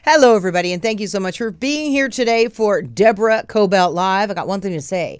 Hello, everybody, and thank you so much for being here today for Deborah Kobylt Live. I got one thing to say.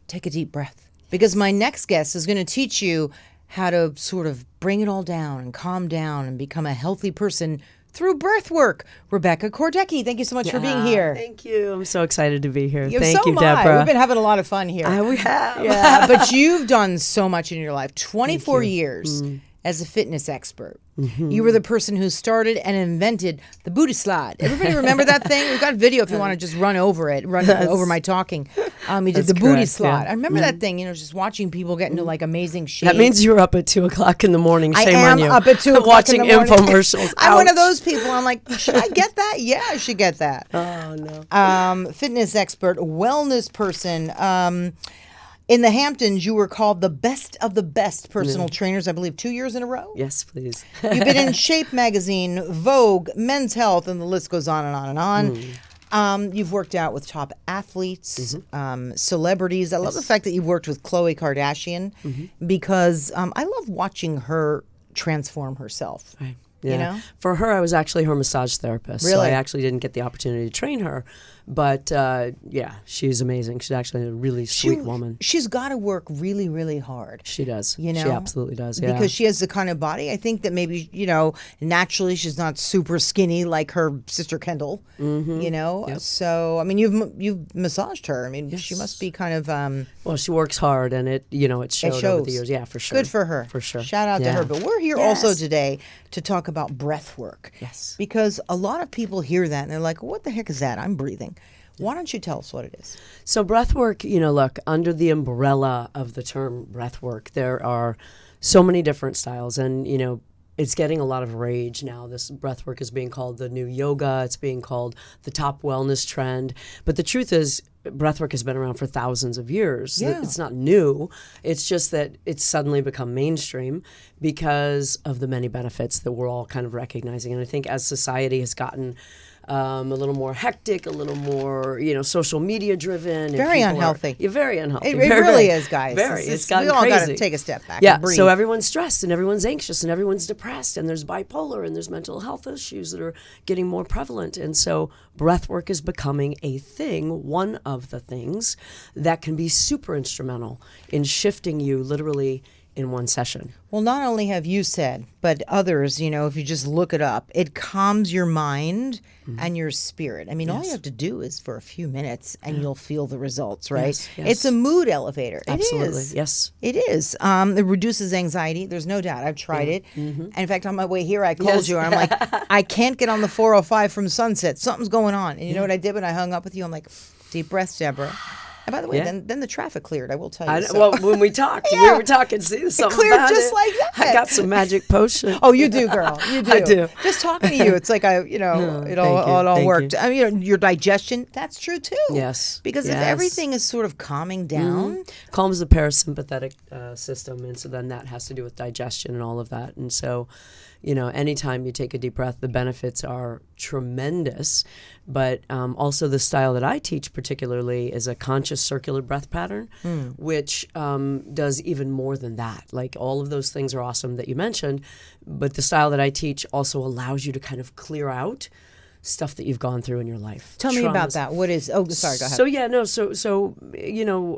Take a deep breath, because my next guest is going to teach you how to sort of bring it all down and calm down and become a healthy person through breath work. Rebecca Kordecki, thank you so much for being here. Thank you. I'm so excited to be here. So Thank you, am I. Deborah. We've been having a lot of fun here. We have. Yeah, but you've done so much in your life. 24 years as a fitness expert. You were the person who started and invented the booty slide. Everybody remember that thing? We've got a video if you want to just run over my talking. You did the booty slide. Yeah. I remember that thing, just watching people get into like amazing shape. That means you were up at 2 o'clock in the morning. Shame on you. I am up at 2 o'clock watching in the morning. infomercials. I'm one of those people. I'm like, should I get that? Yeah, I should get that. Oh, no. Fitness expert, wellness person. In the Hamptons, you were called the best of the best personal trainers, I believe, 2 years in a row. Yes, please. You've been in Shape Magazine, Vogue, Men's Health, and the list goes on and on and on. You've worked out with top athletes, celebrities. I love the fact that you've worked with Khloe Kardashian because I love watching her transform herself. Right. Yeah. You know? For her, I was actually her massage therapist. Really? So I actually didn't get the opportunity to train her. But yeah, she's amazing. She's actually a really sweet woman. She's got to work really, really hard. She does. You know? She absolutely does. Yeah. Because she has the kind of body, I think that maybe, naturally she's not super skinny like her sister Kendall, Yep. So, I mean, you've massaged her. I mean, Yes. she must be kind of... Well, she works hard, and it showed over the years. Yeah, for sure. Good for her. For sure. Shout out to her. But we're here also today to talk about breath work. Yes. Because a lot of people hear that and they're like, what the heck is that? I'm breathing. Why don't you tell us what it is? So breath work, look, under the umbrella of the term breath work, there are so many different styles, and, it's getting a lot of rage now. This breath work is being called the new yoga. It's being called the top wellness trend. But the truth is, breath work has been around for thousands of years. Yeah. It's not new. It's just that it's suddenly become mainstream because of the many benefits that we're all kind of recognizing. And I think as society has gotten a little more hectic, a little more, social media driven. Very unhealthy. Very unhealthy. It Very, really is, guys. It's gotten we all crazy. got to take a step back Yeah, and breathe. so everyone's stressed and everyone's anxious and everyone's depressed and there's bipolar and there's mental health issues that are getting more prevalent. And so breath work is becoming a thing, one of the things that can be super instrumental in shifting you literally in one session. Well, not only have you said, but others, if you just look it up, it calms your mind and your spirit. I mean, all you have to do is for a few minutes and you'll feel the results, right? Yes, yes. It's a mood elevator. Absolutely. It is. Yes. It is. It reduces anxiety. There's no doubt. I've tried it. And in fact, on my way here, I called you and I'm like, I can't get on the 405 from Sunset. Something's going on. And you know what I did when I hung up with you? I'm like, deep breaths, Deborah. And by the way, then the traffic cleared, I will tell you. Well, when we talked, we were talking, see, something cleared about just it. like that. I got some magic potion. Oh, you do, girl. You do. I do. Just talking to you, it's like it all worked. You. I mean, your digestion, that's true too. Yes. Because if everything is sort of calming down, calms the parasympathetic system, and so then that has to do with digestion and all of that. And so, anytime you take a deep breath, the benefits are tremendous. But also the style that I teach particularly is a conscious circular breath pattern, which does even more than that. Like all of those things are awesome that you mentioned, but the style that I teach also allows you to kind of clear out stuff that you've gone through in your life. Tell me about that. What is? Oh, sorry. Go ahead. So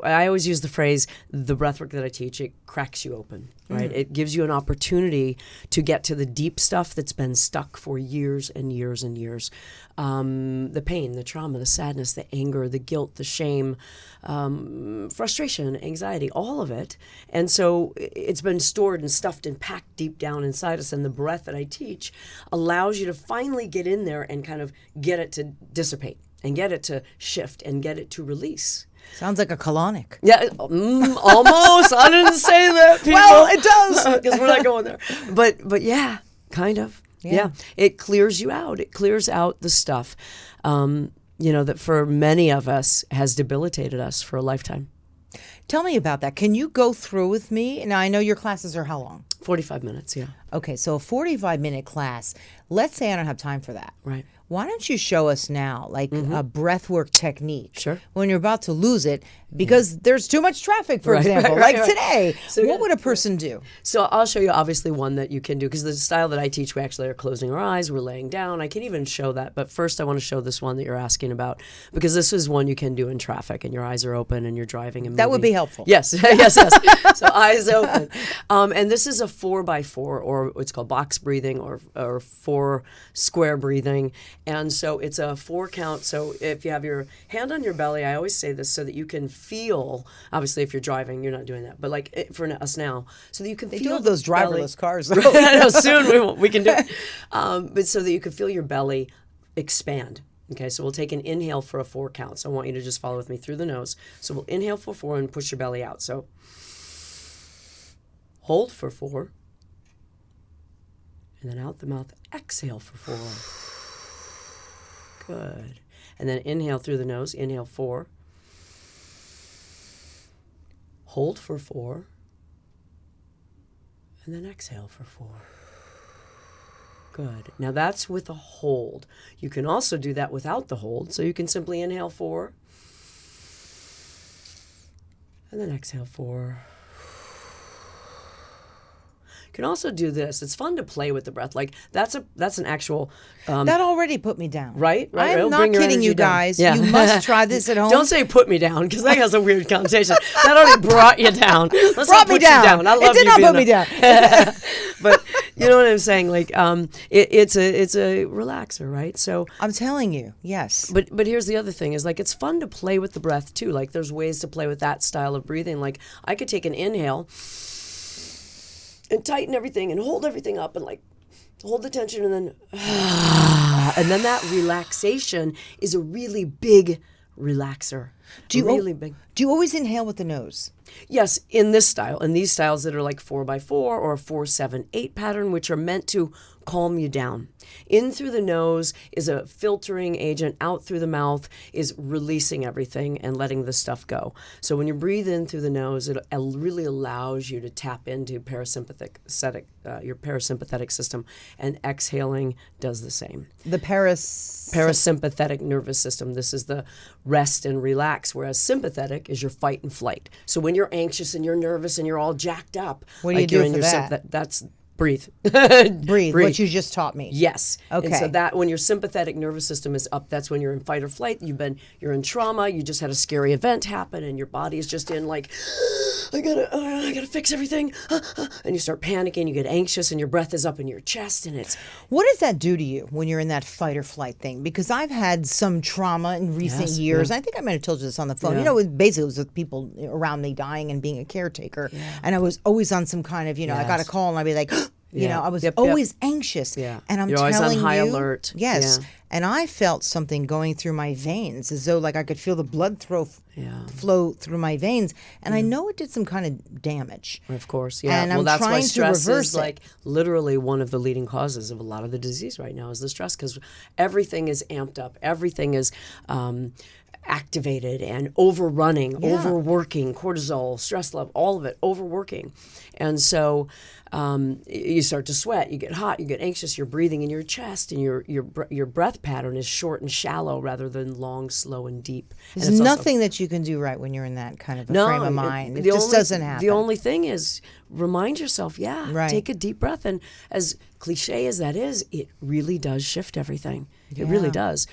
I always use the phrase, the breathwork that I teach, it cracks you open, right? It gives you an opportunity to get to the deep stuff that's been stuck for years and years and years. The pain, the trauma, the sadness, the anger, the guilt, the shame, frustration, anxiety, all of it. And so it's been stored and stuffed and packed deep down inside us. And the breath that I teach allows you to finally get in there and kind of get it to dissipate and get it to shift and get it to release. Sounds like a colonic. Yeah, almost. I didn't say that, people. Well, it does. Because we're not going there. But yeah, kind of. Yeah. It clears you out. It clears out the stuff, that for many of us has debilitated us for a lifetime. Tell me about that. Can you go through with me? Now, I know your classes are how long? 45 minutes, yeah. Okay, so a 45-minute class. Let's say I don't have time for that. Right. Why don't you show us now, like a breathwork technique? Sure. When you're about to lose it, because there's too much traffic, for example, like today. So what would a person do? So I'll show you obviously one that you can do, because the style that I teach, we actually are closing our eyes, we're laying down. I can even show that. But first I want to show this one that you're asking about, because this is one you can do in traffic and your eyes are open and you're driving and moving. That would be helpful. Yes, yes. So eyes open. And this is a 4x4, or it's called box breathing, or 4 square breathing. And so it's a 4 count. So if you have your hand on your belly, I always say this so that you can feel, obviously if you're driving, you're not doing that, but like for us now, so that you can They feel do have those driverless cars, though. I know, soon we can do it. But so that you can feel your belly expand. Okay, so we'll take an inhale for a 4 count. So I want you to just follow with me through the nose. So we'll inhale for 4 and push your belly out. So hold for 4. And then out the mouth, exhale for 4. Good. And then inhale through the nose, inhale 4. Hold for 4. And then exhale for 4. Good. Now that's with a hold. You can also do that without the hold. So you can simply inhale 4. And then exhale 4. You can also do this. It's fun to play with the breath. Like that's an actual. That already put me down. Right? I'm not kidding you guys. Yeah. You must try this at home. Don't say put me down, because that has a weird connotation. That already brought you down. Let's Brought not me put down. you down. I love it did you not being put me down. But you know what I'm saying? Like it's a relaxer, right? So I'm telling you, yes. But here's the other thing is, like, it's fun to play with the breath too. Like there's ways to play with that style of breathing. Like I could take an inhale and tighten everything and hold everything up and like hold the tension, and then that relaxation is a really big relaxer. Do you always inhale with the nose? Yes, in this style, in these styles that are like 4x4 or 4-7-8 pattern, which are meant to calm you down. In through the nose is a filtering agent. Out through the mouth is releasing everything and letting the stuff go. So when you breathe in through the nose, it really allows you to tap into your parasympathetic system, and exhaling does the same. The parasympathetic nervous system. This is the rest and relax, whereas sympathetic is your fight and flight. So when you're anxious and you're nervous and you're all jacked up, what do you do for that? That's breathe. Breathe, what you just taught me. Yes. Okay. And so that when your sympathetic nervous system is up, that's when you're in fight or flight. You're in trauma. You just had a scary event happen, and your body is just in like, I gotta fix everything, and you start panicking. You get anxious, and your breath is up in your chest, and it's. What does that do to you when you're in that fight or flight thing? Because I've had some trauma in recent years. Yeah. I think I might have told you this on the phone. Yeah. You know, basically it was with people around me dying and being a caretaker, and I was always on some kind of, I got a call and I'd be like. I was always anxious. Yeah. And I'm You're telling always on high you, alert. Yes. Yeah. And I felt something going through my veins, as though like I could feel the blood flow through my veins. And I know it did some kind of damage. Of course, yeah. And that's why trying stress to reverse is like literally one of the leading causes of a lot of the disease right now is the stress, because everything is amped up. Everything is activated and overrunning, overworking, cortisol, stress level, all of it, overworking. And so you start to sweat, you get hot, you get anxious, you're breathing in your chest, and your breath pattern is short and shallow rather than long, slow, and deep. There's nothing that you can do right when you're in that kind of a frame of mind. It just doesn't happen. The only thing is remind yourself, take a deep breath. And as cliche as that is, it really does shift everything. It really does.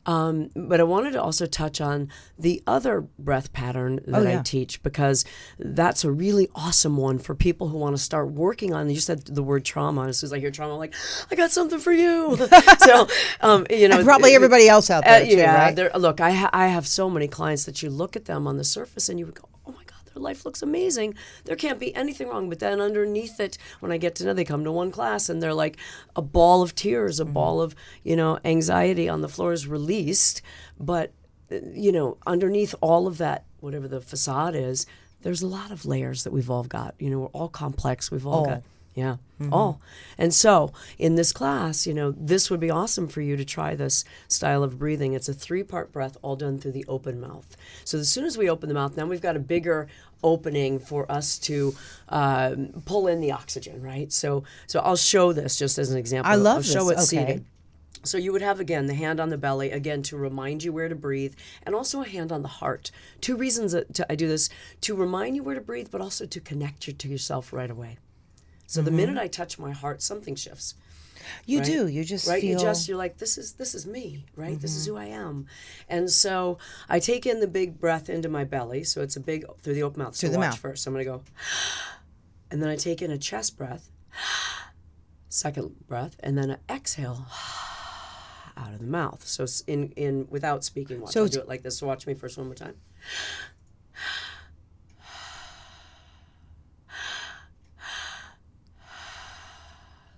But I wanted to also touch on the other breath pattern that I teach, because that's a really awesome one for people who want to start working on. You said the word trauma. As soon as I hear trauma, I'm like, I got something for you. So, and probably everybody else out there too, right? Look, I have so many clients that you look at them on the surface and you would go, oh my God, their life looks amazing. There can't be anything wrong. But then underneath it, when I get to know, they come to one class and they're like a ball of tears, a ball of, anxiety on the floor is released. But, underneath all of that, whatever the facade is, there's a lot of layers that we've all got. We're all complex. We've all got. Yeah. All. And so in this class, this would be awesome for you to try this style of breathing. It's a 3-part breath, all done through the open mouth. So as soon as we open the mouth, now we've got a bigger opening for us to pull in the oxygen, right? So I'll show this just as an example. I love I'll show it this. Okay. seated. So you would have, again, the hand on the belly, again, to remind you where to breathe, and also a hand on the heart. Two reasons I do this: to remind you where to breathe, but also to connect you to yourself right away. So the minute I touch my heart, something shifts. You Right? do. You just Right? feel. You're like, this is me, right? This is who I am. And so I take in the big breath into my belly. So it's a big, through the open mouth. So Through the watch mouth. first. So I'm going to go, and then I take in a chest breath, second breath, and then an exhale out of the mouth. So in without speaking, watch. So I'll do it like this. So watch me first one more time.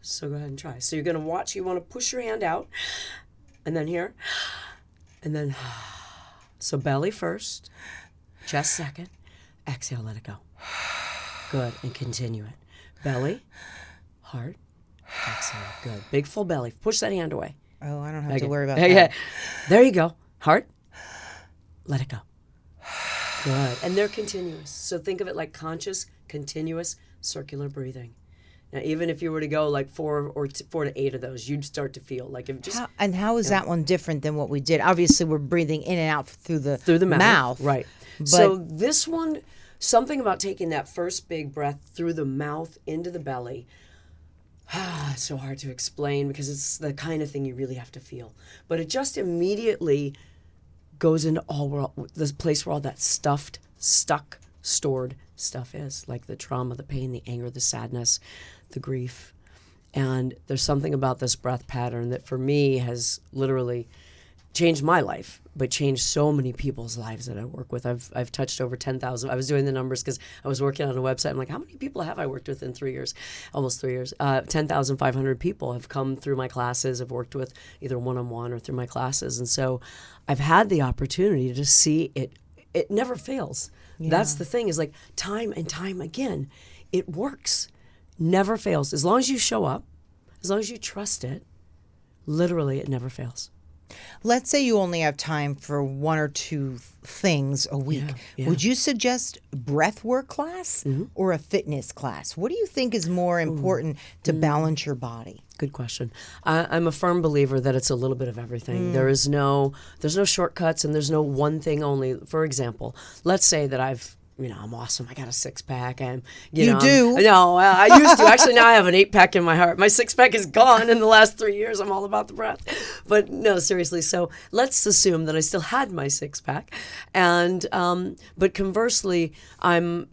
So go ahead and try. So you're going to watch. You want to push your hand out, and then here, and then, so belly first, chest second, exhale, let it go. Good, and continue it. Belly, heart, exhale, good. Big full belly. Push that hand away. Oh, I don't have Okay. to worry about Yeah. that. There you go. Heart, let it go. Good. And they're continuous. So think of it like conscious, continuous, circular breathing. Now, even if you were to go like 4 to 8 of those, you'd start to feel like if just How is that one different than what we did? Obviously, we're breathing in and out through the mouth. Right. So this one, something about taking that first big breath through the mouth into the belly. It's so hard to explain because it's the kind of thing you really have to feel. But it just immediately goes into this place where all that stuffed, stuck, stored stuff is, like the trauma, the pain, the anger, the sadness, the grief. And there's something about this breath pattern that for me has literally changed my life, but changed so many people's lives that I work with. I've touched over 10,000. I was doing the numbers because I was working on a website. I'm like, how many people have I worked with in 3 years? Almost 3 years. 10,500 people have come through my classes. I've worked with either one-on-one or through my classes. And so I've had the opportunity to see it. It never fails. Yeah. That's the thing, is like time and time again, it works. Never fails. As long as you show up, as long as you trust it, literally it never fails. Let's say you only have time for 1 or 2 things a week. Yeah. Would you suggest breath work class or a fitness class? What do you think is more important to balance your body? Good question. I'm a firm believer that it's a little bit of everything. There's no shortcuts, and there's no one thing only. For example, let's say that I'm awesome. I got a 6-pack. You do? No, I used to. Actually, now I have an 8-pack in my heart. My 6-pack is gone in the last 3 years. I'm all about the breath. But no, seriously. So let's assume that I still had my 6-pack. And, but conversely, I'm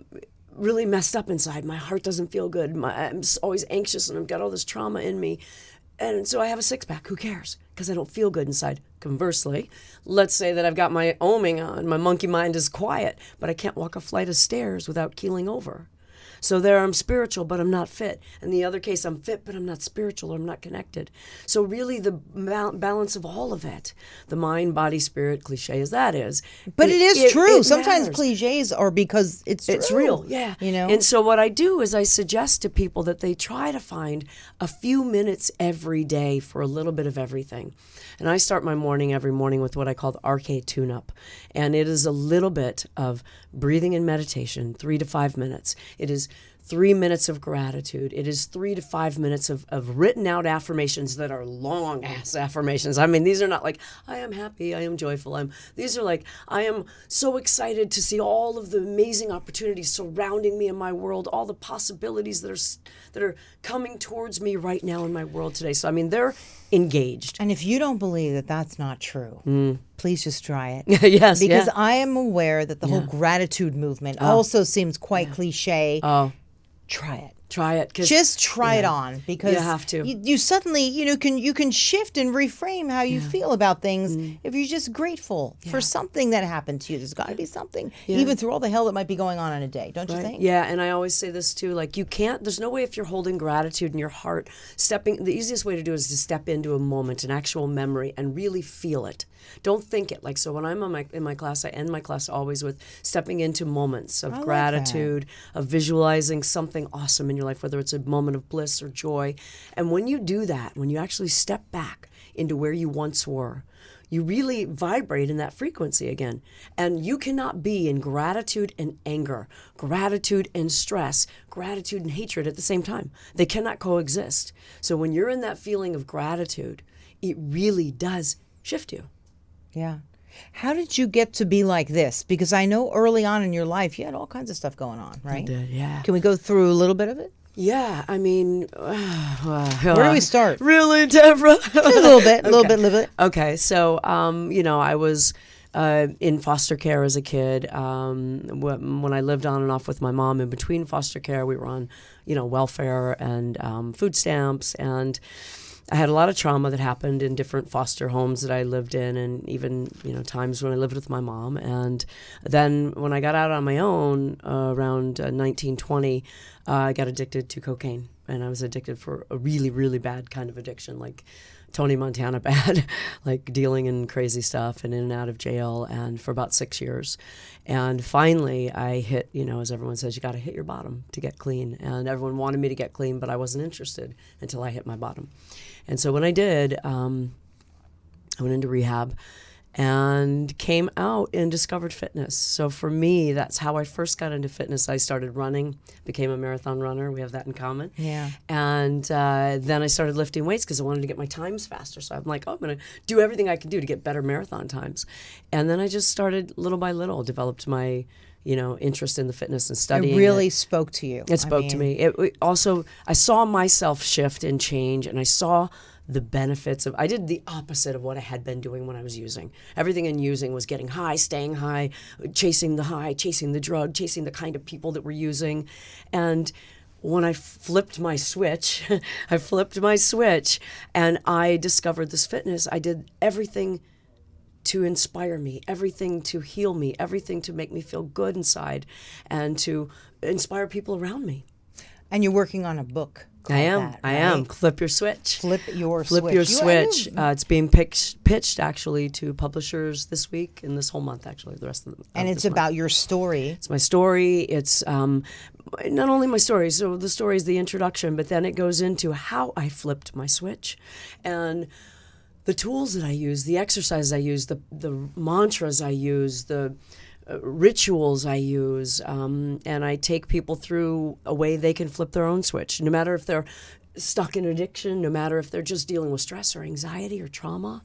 really messed up inside. My heart doesn't feel good. I'm always anxious, and I've got all this trauma in me. And so I have a 6-pack. Who cares? Because I don't feel good inside. Conversely, let's say that I've got my oming on. My monkey mind is quiet, but I can't walk a flight of stairs without keeling over. So there I'm spiritual, but I'm not fit. In the other case, I'm fit, but I'm not spiritual, or I'm not connected. So really the balance of all of it, the mind, body, spirit, cliche as that is. But it is true. It Sometimes matters. cliches are because it's true. Real, yeah. You know? And so what I do is I suggest to people that they try to find a few minutes every day for a little bit of everything. And I start my morning every morning with what I call the RK tune-up. And it is a little bit of breathing and meditation, 3 to 5 minutes. It is 3 minutes of gratitude. It is 3 to 5 minutes of written out affirmations that are long ass affirmations. I mean, these are not like, I am happy, I am joyful. These are like, I am so excited to see all of the amazing opportunities surrounding me in my world, all the possibilities that are coming towards me right now in my world today. So, I mean, they're engaged. And if you don't believe that that's not true, please just try it. Yes, Because yeah. I am aware that the whole gratitude movement also seems quite cliche. Oh, Try it. try it. Just try it on, because You have to. You suddenly you can shift and reframe how you feel about things if you're just grateful for something that happened to you. There's got to be something, even through all the hell that might be going on in a day, don't you think? Yeah, and I always say this too, like there's no way, if you're holding gratitude in your heart, the easiest way to do it is to step into a moment, an actual memory, and really feel it. Don't think it. Like, so when I'm in my class, I end my class always with stepping into moments of gratitude, of visualizing something awesome in your life, whether it's a moment of bliss or joy. And when you do that, when you actually step back into where you once were, you really vibrate in that frequency again. And you cannot be in gratitude and anger, gratitude and stress, gratitude and hatred at the same time. They cannot coexist. So when you're in that feeling of gratitude, it really does shift you. Yeah. How did you get to be like this? Because I know early on in your life, you had all kinds of stuff going on, right? I did, yeah. Can we go through a little bit of it? Yeah, I mean, Where do we start? Really, Deborah? A little bit. Okay, so, I was in foster care as a kid. When I lived on and off with my mom, in between foster care, we were on, welfare and food stamps, and I had a lot of trauma that happened in different foster homes that I lived in, and even, times when I lived with my mom. And then when I got out on my own around 1920, I got addicted to cocaine. And I was addicted for a really, really bad kind of addiction, like Tony Montana bad, like dealing in crazy stuff and in and out of jail, and for about 6 years. And finally I hit, as everyone says, you got to hit your bottom to get clean. And everyone wanted me to get clean, but I wasn't interested until I hit my bottom. And so when I did, I went into rehab and came out and discovered fitness. So for me, that's how I first got into fitness. I started running, became a marathon runner. We have that in common. Yeah. And then I started lifting weights because I wanted to get my times faster. So I'm like, I'm going to do everything I can do to get better marathon times. And then I just started little by little, developed my interest in the fitness and studying. It really spoke to you. It spoke to me. It also, I saw myself shift and change, and I saw the benefits of, I did the opposite of what I had been doing when I was using. Everything in using was getting high, staying high, chasing the high, chasing the drug, chasing the kind of people that were using. And when I flipped my switch, and I discovered this fitness, I did everything to inspire me, everything to heal me, everything to make me feel good inside, and to inspire people around me. And you're working on a book. I am. That, right? I am. Flip Your Switch. Flip Your Switch. It's being pitched actually to publishers this week and this whole month, actually, the rest of the And it's about your story. It's my story. It's not only my story. So the story is the introduction, but then it goes into how I flipped my switch, and the tools that I use, the exercises I use, the mantras I use, the rituals I use, and I take people through a way they can flip their own switch, no matter if they're stuck in addiction, no matter if they're just dealing with stress or anxiety or trauma,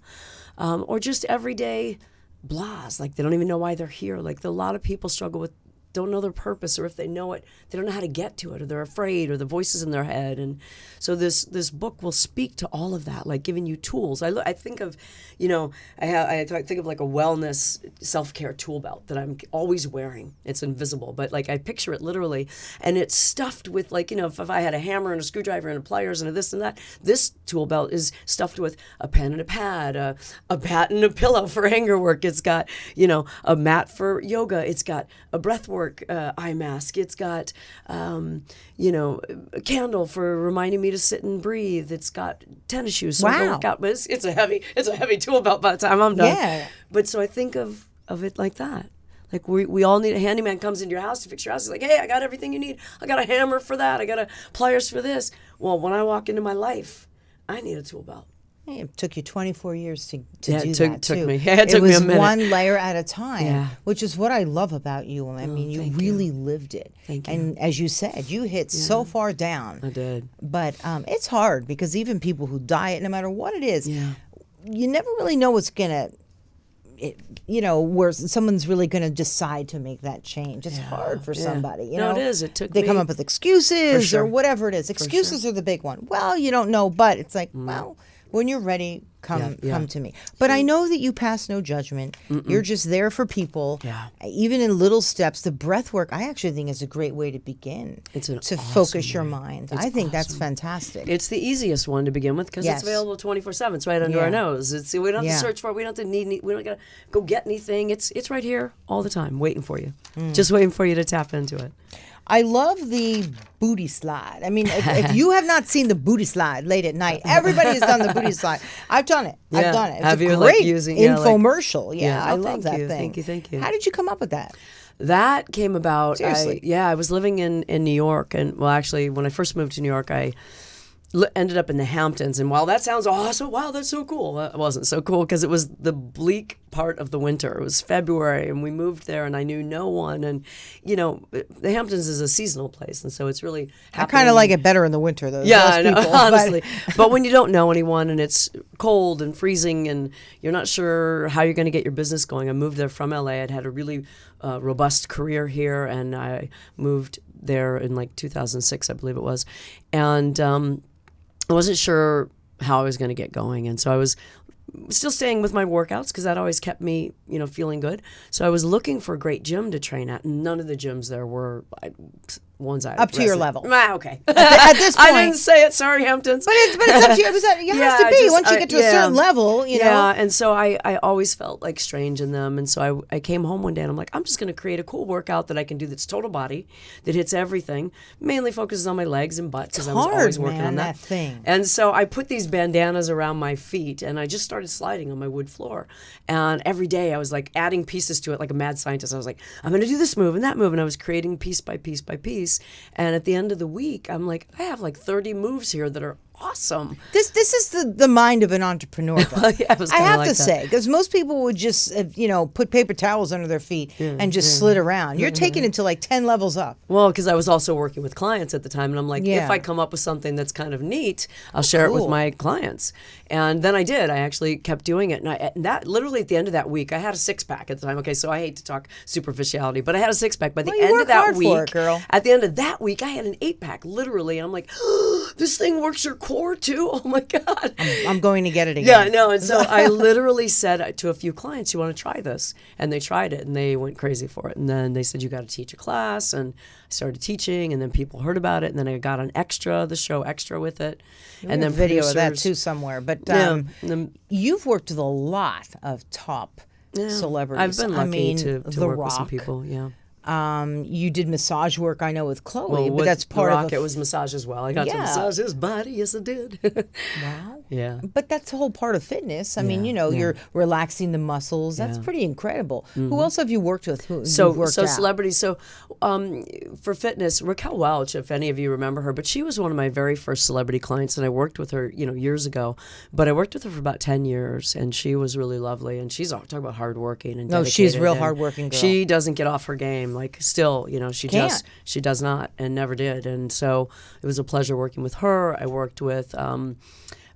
or just everyday blahs, like they don't even know why they're here. Like a lot of people struggle with, don't know their purpose, or if they know it, they don't know how to get to it, or they're afraid, or the voices in their head. And so this book will speak to all of that, like giving you tools. I think of, I think of like a wellness self-care tool belt that I'm always wearing. It's invisible, but like I picture it literally, and it's stuffed with like, if I had a hammer and a screwdriver and a pliers and a this and that, this tool belt is stuffed with a pen and a pad, a bat and a pillow for hanger work. It's got, a mat for yoga. It's got a breathwork eye mask. It's got, a candle for reminding me to sit and breathe. It's got tennis shoes. So I can work out. But it's a heavy tool belt by the time I'm done. Yeah. But so I think of it like that. Like we all need a handyman comes into your house to fix your house. He's like, hey, I got everything you need. I got a hammer for that. I got a pliers for this. Well, when I walk into my life, I need a tool belt. It took you 24 years to do that, that, took too. me. It took me a minute. It was one layer at a time, Yeah. which is what I love about you. I mean, you really lived it. Thank you. And as you said, you hit so far down. I did. But it's hard because even people who diet, no matter what it is, you never really know what's going to, where someone's really going to decide to make that change. It's hard for somebody. No, it is. It took They me. come up with excuses sure. or whatever it is. Excuses are the big one. Well, you don't know, but it's like, well, when you're ready, come to me. But I know that you pass no judgment. You're just there for people. Yeah. Even in little steps, the breath work, I actually think is a great way to begin. It's an to awesome focus your way. mind. It's I think that's awesome. fantastic. It's the easiest one to begin with because Yes. it's available 24/7. It's right under our nose. We don't have to search for it. We don't have to we don't got to go get anything. It's right here all the time, waiting for you. Just waiting for you to tap into it. I love the booty slide. I mean, if you have not seen the booty slide late at night, everybody has done the booty slide. I've done it. I've done it. It's Have a you, great like, using- infomercial. Yeah. I Oh, love thank that you. thing. Thank you. How did you come up with that? That came about. Seriously? I was living in New York, and well, actually, when I first moved to New York, I ended up in the Hamptons. And while that sounds awesome, wow, that's so cool, it wasn't so cool because it was the bleak part of the winter. It was February, and we moved there, and I knew no one. And, the Hamptons is a seasonal place, and so it's really I kind of like it better in the winter, though. Yeah, I know, people, honestly. But when you don't know anyone and it's cold and freezing and you're not sure how you're going to get your business going. I moved there from LA. I'd had a really robust career here, and I moved there in like 2006, I believe it was. And I wasn't sure how I was going to get going. And so I was still staying with my workouts because that always kept me, feeling good. So I was looking for a great gym to train at, and none of the gyms there were ones I up to your level. Okay. At this point, I didn't say it. Sorry, Hamptons. But it's up to you. It has to be once you get to a certain level, Yeah, and so I always felt like strange in them, and so I came home one day and I'm like, I'm just going to create a cool workout that I can do that's total body, that hits everything, mainly focuses on my legs and butt because I was always working on that thing. And so I put these bandanas around my feet, and I just started sliding on my wood floor. And every day I was like adding pieces to it like a mad scientist. I was like, I'm going to do this move and that move, and I was creating piece by piece by piece. And at the end of the week, I'm like, I have like 30 moves here that are awesome. This is the mind of an entrepreneur. Yeah, I have to say, because most people would just put paper towels under their feet and just slid around. You're taking it to like 10 levels up. Well, because I was also working with clients at the time, and I'm like, if I come up with something that's kind of neat, I'll share it with my clients. And then I did. I actually kept doing it, and that literally at the end of that week, I had a 6-pack at the time. Okay, so I hate to talk superficiality, but I had a 6-pack. By the end of that week, at the end of that week, I had an 8-pack literally, and I'm like, this thing works your core too. Oh my God. I'm going to get it again. Yeah, no. And so I literally said to a few clients, you want to try this? And they tried it and they went crazy for it. And then they said, you got to teach a class. And I started teaching, and then people heard about it. And then I got on the show Extra with it. And then video of that too somewhere. But you've worked with a lot of top celebrities. I've been lucky to work with some people. Yeah. You did massage work, I know, with Chloe, but that's part of it was massage as well. I got to massage his body. Yes, I did. Wow. Yeah. But that's the whole part of fitness. I mean, you're relaxing the muscles. That's pretty incredible. Mm-hmm. Who else have you worked with? So celebrities. So for fitness, Raquel Welch, if any of you remember her, but she was one of my very first celebrity clients, and I worked with her, years ago. But I worked with her for about 10 years, and she was really lovely. And she's talking about hardworking and dedicated. No, she's real hardworking girl. She doesn't get off her game. Like still, she does not and never did. And so it was a pleasure working with her. I worked with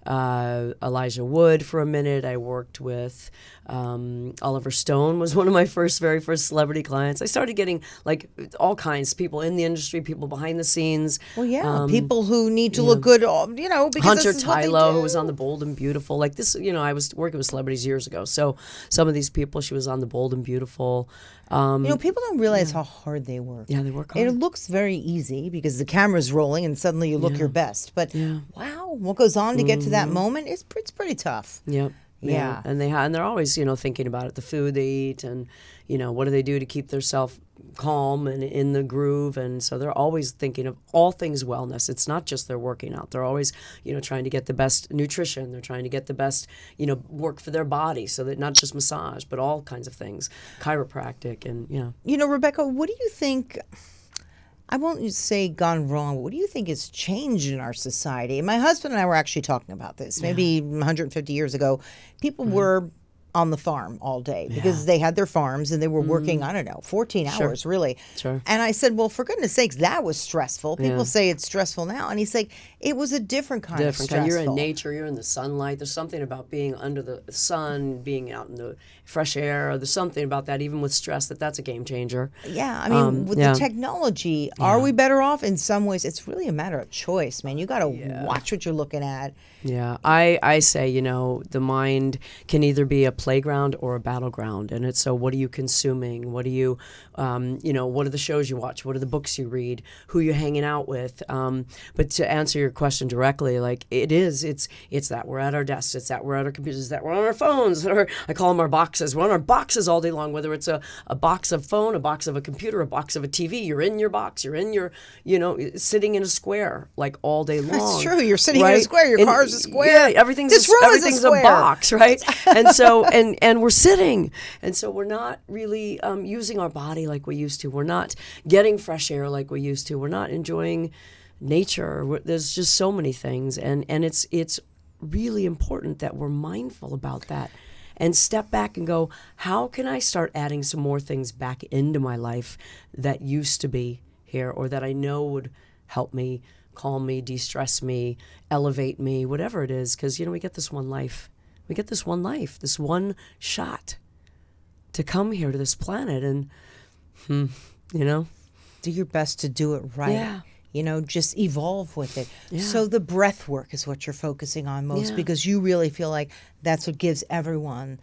Elijah Wood for a minute. I worked with Oliver Stone was one of my very first celebrity clients. I started getting like all kinds of people in the industry, people behind the scenes. Well, people who need to look good, because Hunter Tylo, who was on The Bold and Beautiful. Like this, I was working with celebrities years ago. So some of these people, she was on The Bold and Beautiful. People don't realize how hard they work. Yeah, they work hard. It looks very easy because the camera's rolling and suddenly you look your best. But wow, what goes on to get to that moment, it's pretty tough. Yep. Yeah. And they're always, thinking about it, the food they eat and, what do they do to keep themselves calm and in the groove. And so they're always thinking of all things wellness. It's not just they're working out. They're always, trying to get the best nutrition. They're trying to get the best, work for their body. So that not just massage, but all kinds of things, chiropractic and, Rebecca, what do you think... I won't say gone wrong, but what do you think has changed in our society? And my husband and I were actually talking about this. Maybe 150 years ago, people were on the farm all day because they had their farms and they were working, 14 hours really. Sure. And I said, well, for goodness sakes, that was stressful. People say it's stressful now. And he's like, it was a different kind of stressful. You're in nature, you're in the sunlight. There's something about being under the sun, being out in the fresh air. There's something about that, even with stress, that's a game changer. Yeah, I mean, with the technology, are we better off? In some ways, it's really a matter of choice, man. You got to watch what you're looking at. Yeah, I say, the mind can either be a playground or a battleground. And it's so what are you consuming? What are you, what are the shows you watch? What are the books you read? Who you're hanging out with? But to answer your question directly, like it's that we're at our desks, it's that we're at our computers, it's that we're on our phones, or I call them our boxes. We're on our boxes all day long, whether it's a box of phone, a box of a computer, a box of a TV. You're in your box. You're in your, sitting in a square like all day long. That's true. You're sitting in a square. Your car's a square. Yeah, everything's a box, right? And so and we're sitting, and so we're not really using our body like we used to. We're not getting fresh air like we used to. We're not enjoying nature. There's just so many things, and it's really important that we're mindful about that and step back and go, how can I start adding some more things back into my life that used to be here, or that I know would help me, calm me, de-stress me, elevate me, whatever it is. Because, we get this one life. We get this one life, this one shot to come here to this planet and, do your best to do it right. Yeah. Just evolve with it. Yeah. So the breath work is what you're focusing on most, because you really feel like that's what gives everyone.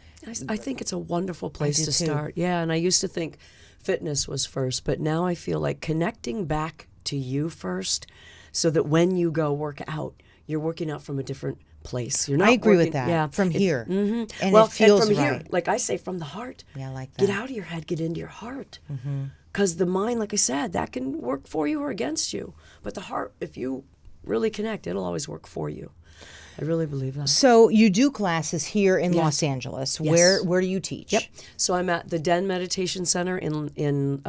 I think it's a wonderful place to too. start. Yeah, and I used to think fitness was first, but now I feel like connecting back to you first, so that when you go work out, you're working out from a different place. You're not. I agree with working, that. Yeah, From here. Mm-hmm. And well, it feels and from right. here, like I say, from the heart. Yeah, I like that. Get out of your head, get into your heart. Because the mind, like I said, that can work for you or against you. But the heart, if you really connect, it'll always work for you. I really believe that. So you do classes here in Los Angeles. Yes. Where do you teach? Yep. So I'm at the Den Meditation Center in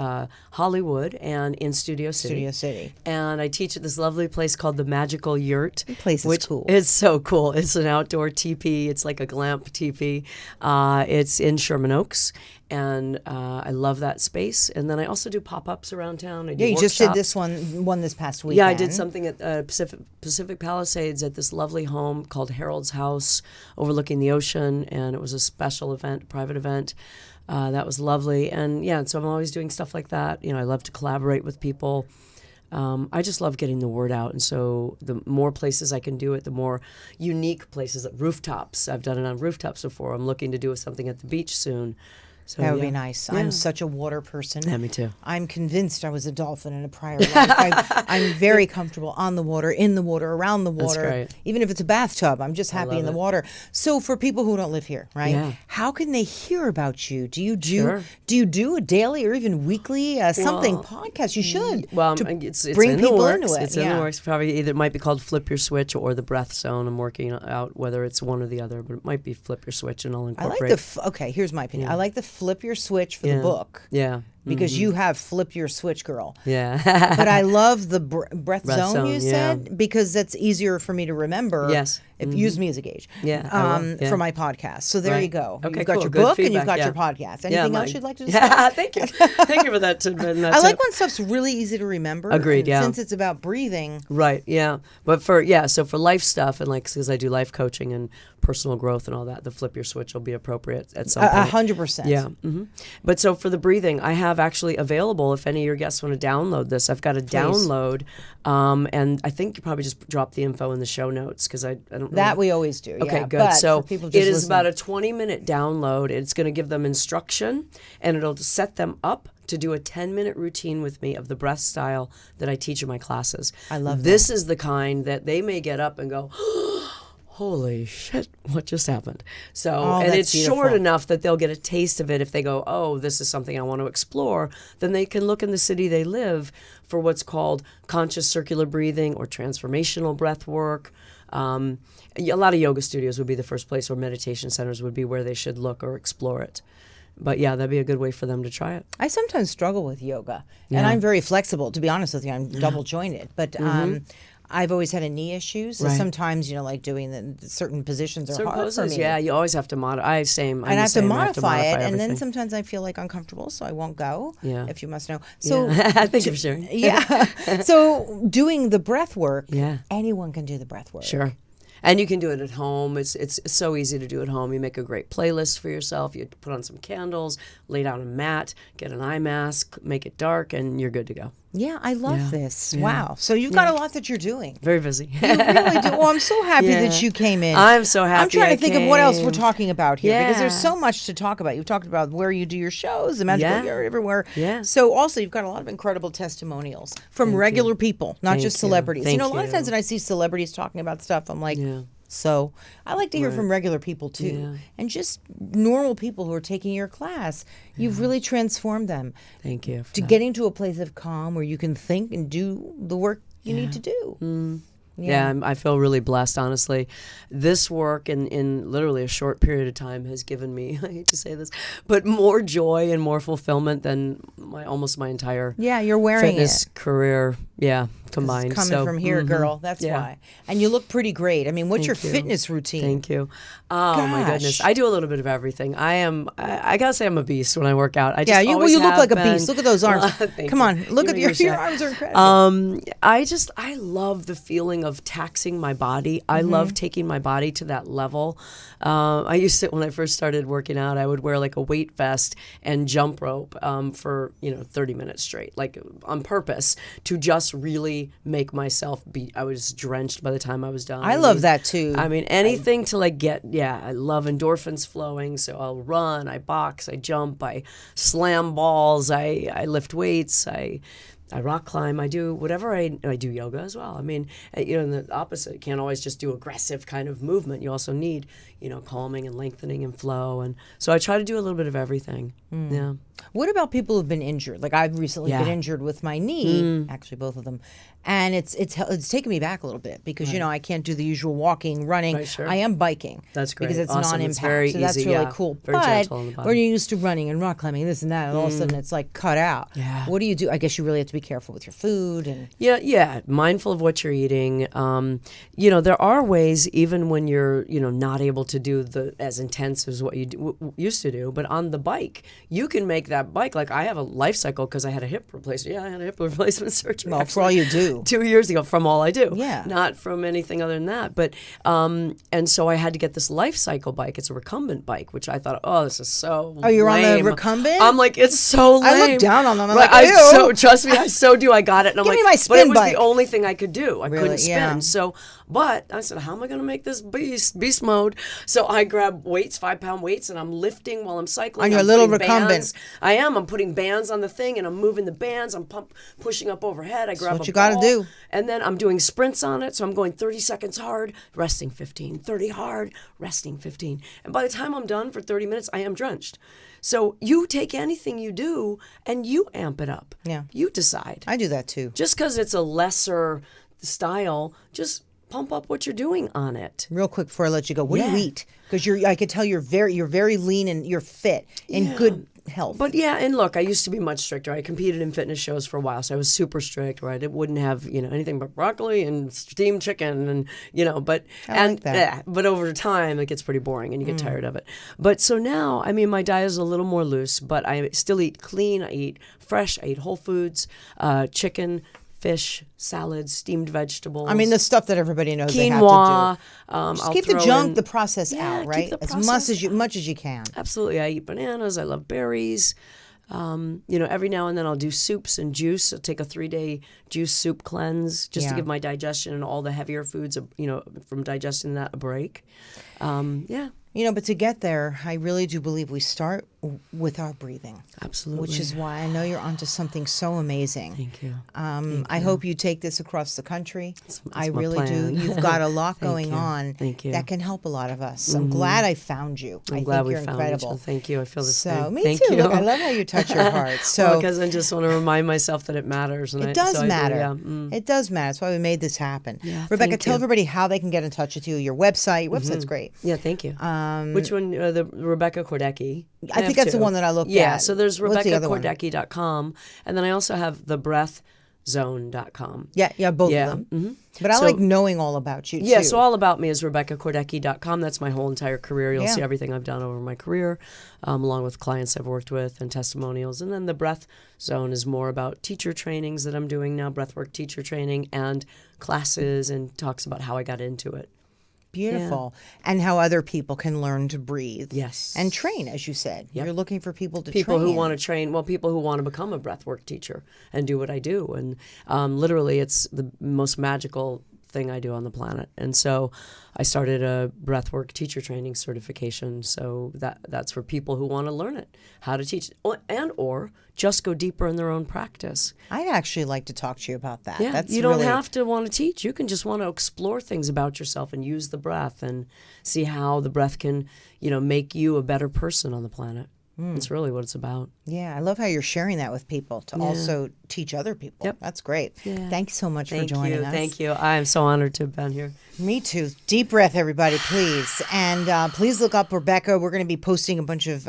Hollywood and in Studio City. Studio City. And I teach at this lovely place called the Magical Yurt. The place is which cool. It's so cool. It's an outdoor teepee. It's like a glamp teepee. It's in Sherman Oaks. And I love that space. And then I also do pop-ups around town. I do You just did workshops. this one this past weekend. Yeah, I did something at Pacific Palisades at this lovely home called Harold's House overlooking the ocean, and it was a special event, private event. That was lovely. And yeah, so I'm always doing stuff like that. I love to collaborate with people. I just love getting the word out. And so the more places I can do it, the more unique places, rooftops. I've done it on rooftops before. I'm looking to do something at the beach soon. So, That would be nice. Yeah. I'm such a water person. Yeah, me too. I'm convinced I was a dolphin in a prior life. I'm very comfortable on the water, in the water, around the water. great. Even if it's a bathtub, I'm just happy in the water. So for people who don't live here, right? Yeah. How can they hear about you? Do you Sure. do a daily or even weekly something podcast? You should. Well, to it's bring in people the works. into it. It's in the works. Probably either it might be called Flip Your Switch or the Breath Zone. I'm working out whether it's one or the other, but it might be Flip Your Switch, and I'll I incorporate. like okay, here's my opinion. I like the flip your switch for the book. Yeah. Because you have flip your switch, girl. Yeah. But I love the breath zone you zone, said, because that's easier for me to remember. Yes. If use me as a gauge. Yeah, I will. Yeah. For my podcast. So there you Right. go. Okay, you've got cool. your Good book and you've feedback, got your yeah. podcast. Anything else mine. you'd like to discuss? Yeah, thank you. Thank you for that. I like when stuff's really easy to remember. Agreed, and yeah. Since it's about breathing. Right, yeah. But for life stuff, and because I do life coaching and personal growth and all that, the Flip Your Switch will be appropriate at some point. 100%. Yeah. But so for the breathing, I have actually available, if any of your guests want to download this, I've got a download. And I think you probably just drop the info in the show notes, because I don't know. That we always do. Okay, yeah. good. But So for people it just is about listening- a 20-minute download. It's going to give them instruction, and it'll set them up to do a 10-minute routine with me of the breath style that I teach in my classes. I love this is the kind that they may get up and go, holy shit, what just happened? So, and that's it's beautiful. short enough that they'll get a taste of it. If they go, oh, this is something I want to explore, then they can look in the city they live for what's called conscious circular breathing or transformational breath work. A lot of yoga studios would be the first place, or meditation centers would be where they should look or explore it. But yeah, that'd be a good way for them to try it. I sometimes struggle with yoga, and I'm very flexible. To be honest with you, I'm double jointed, but I've always had a knee issue. So Right. sometimes, like doing the certain positions are Certain hard poses, for me. yeah, you always have to modify. And I have to modify it, and then everything. sometimes I feel like uncomfortable, so I won't go. Yeah. If you must know. So Thank you for sharing. yeah. So doing the breath work, Yeah. anyone can do the breath work. Sure. And you can do it at home. It's so easy to do at home. You make a great playlist for yourself. You put on some candles, lay down a mat, get an eye mask, make it dark, and you're good to go. Yeah, I love Yeah. this. Yeah. Wow. So you've got a lot that you're doing. Very busy. You really do. Well, I'm so happy Yeah. that you came in. I'm so happy I'm trying I to think of what else we're came. talking about here, because there's Yeah. so much to talk about. You've talked about where you do your shows, the magical Yeah. yard everywhere. Yeah. So also you've got a lot of incredible testimonials from regular people, not Thank just you. celebrities. Thank a lot of times you. when I see celebrities talking about stuff, I'm like, Yeah. so I like to hear from regular people too, Yeah. and just normal people who are taking your class. You've really transformed them Thank you. for to that. getting to a place of calm where you can think and do the work you need to do. Yeah, I feel really blessed, honestly. This work in literally a short period of time has given me, I hate to say this, but more joy and more fulfillment than almost my entire Yeah, you're wearing fitness it. career. Yeah, 'Cause combined. it's coming from here, girl. That's Yeah. why. And you look pretty great. I mean, what's your you. fitness routine? Thank you. Oh my goodness, Gosh. I do a little bit of everything. I gotta say I'm a beast when I work out. I Yeah, just always you look have like a been. beast. Look at those arms. Thank Come you. on, look You at make your me your sad. arms are incredible. I love the feeling of taxing my body. I love taking my body to that level. I used to, when I first started working out, I would wear like a weight vest and jump rope for 30 minutes straight, like on purpose to just really make myself be. I was drenched by the time I was done. I love that too. I mean, anything to like get. Yeah, I love endorphins flowing. So I'll run, I box, I jump, I slam balls, I lift weights, I rock climb, I do whatever. I do yoga as well. I mean, in the opposite, you can't always just do aggressive kind of movement. You also need, calming and lengthening and flow. And so I try to do a little bit of everything. Yeah. What about people who've been injured? Like I've recently been injured with my knee, actually both of them, and it's taken me back a little bit because I can't do the usual walking, running. Right, sure. I am biking. That's great. Because it's Awesome. non-impact, It's very so that's easy, really yeah. cool. Very But gentle on the body. when you're used to running and rock climbing, this and that, and all of a sudden it's like cut out. Yeah. What do you do? I guess you really have to be careful with your food and. Yeah, mindful of what you're eating. There are ways, even when you're, not able to do as intense as what you used to do, but on the bike, you can make that bike. Like I have a life cycle because I had a hip replacement. Yeah, I had a hip replacement surgery. Well, for all you do. 2 years ago, from all I do. Yeah. Not from anything other than that. But, and so I had to get this life cycle bike. It's a recumbent bike, which I thought, oh, this is so Oh, you're lame. on the recumbent? I'm like, it's so lame. I look down on them. I'm Right, like, ew. trust me, I so do. I got it. And I'm Give like, me my but it spin was bike. the only thing I could do. I Really? couldn't spin. Yeah. So, but I said, how am I going to make this beast mode? So I grab weights, 5-pound weights, and I'm lifting while I'm cycling. On your I'm little putting recumbent. bands. I am. I'm putting bands on the thing, and I'm moving the bands. I'm pushing up overhead. I grab what a you gotta ball, do. and then I'm doing sprints on it. So I'm going 30 seconds hard, resting 15, 30 hard, resting 15. And by the time I'm done for 30 minutes, I am drenched. So you take anything you do and you amp it up. Yeah. You decide. I do that too. Just because it's a lesser style, just pump up what you're doing on it. Real quick before I let you go, what do you Yeah. eat? Because I could tell you're very lean and you're fit in good health. But yeah, and look, I used to be much stricter. I competed in fitness shows for a while, so I was super strict, where I wouldn't have anything but broccoli and steamed chicken, and but like that. yeah, but over time it gets pretty boring and you get tired of it. But so now, I mean, my diet is a little more loose, but I still eat clean. I eat fresh. I eat whole foods, chicken, fish, salads, steamed vegetables. I mean, the stuff that everybody knows they have quinoa. to do. Just I'll keep the throw junk, in- the process Yeah, out, keep right? the As process much as you can. Absolutely. I eat bananas. I love berries. Every now and then I'll do soups and juice. I'll take a 3-day juice soup cleanse just to Yeah. give my digestion and all the heavier foods, from digesting that a break. Yeah. But to get there, I really do believe we start with our breathing. Absolutely. Which is why I know you're onto something so amazing. Thank you. I hope you take this across the country. I my really do. plan. You've got a lot going you. on Thank you. that can help a lot of us. I'm glad I found you. I'm glad think we you're found incredible. each other. Thank you. I feel the So same. me Thank too. you. Look, I love how you touch your heart. So because I just want to remind myself that it matters. And it does so I do, matter. yeah. It does matter. That's why we made this happen. Yeah, Rebecca, thank tell you. everybody how they can get in touch with you. Your website. Your website's great. Yeah, thank you. Which one? The Rebecca Kordecki. I think that's the one that I looked Yeah, at. so there's What's the other one? RebeccaKordecki.com, and then I also have thebreathzone.com. Yeah, both Yeah, of them. But I So- like knowing all about you, Yeah, too. so all about me is RebeccaKordecki.com. That's my whole entire career. You'll Yeah. see everything I've done over my career, along with clients I've worked with and testimonials. And then the Breath Zone is more about teacher trainings that I'm doing now, breathwork teacher training, and classes, and talks about how I got into it. Beautiful. And how other people can learn to breathe. Yes. And train, as you said. Yep. You're looking for people to People train. who want to train, people who want to become a breathwork teacher and do what I do. And literally, it's the most magical thing I do on the planet. And so I started a breathwork teacher training certification. So that's for people who want to learn it, how to teach, or just go deeper in their own practice. I'd actually like to talk to you about that. Yeah, That's you don't really, have to want to teach. You can just want to explore things about yourself and use the breath and see how the breath can, make you a better person on the planet. It's really what it's about. Yeah, I love how you're sharing that with people to also teach other people. Yep. That's great. Yeah. Thanks so much for joining us. Thank you. I am so honored to have been here. Me too. Deep breath, everybody, please. And please look up Rebecca. We're going to be posting a bunch of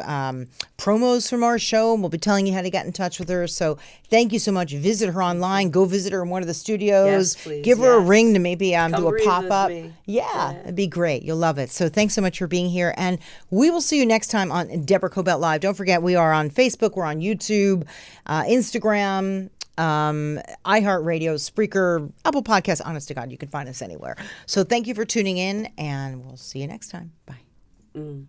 promos from our show, and we'll be telling you how to get in touch with her. So thank you so much. Visit her online. Go visit her in one of the studios. Yes, please. Give her a ring to maybe do a breathe pop-up. with me. Yeah, it'd be great. You'll love it. So thanks so much for being here. And we will see you next time on Deborah Kobylt Live. Don't forget, we are on Facebook. We're on YouTube, Instagram, iHeartRadio, Spreaker, Apple Podcasts. Honest to God, you can find us anywhere. So thank you for tuning in, and we'll see you next time. Bye.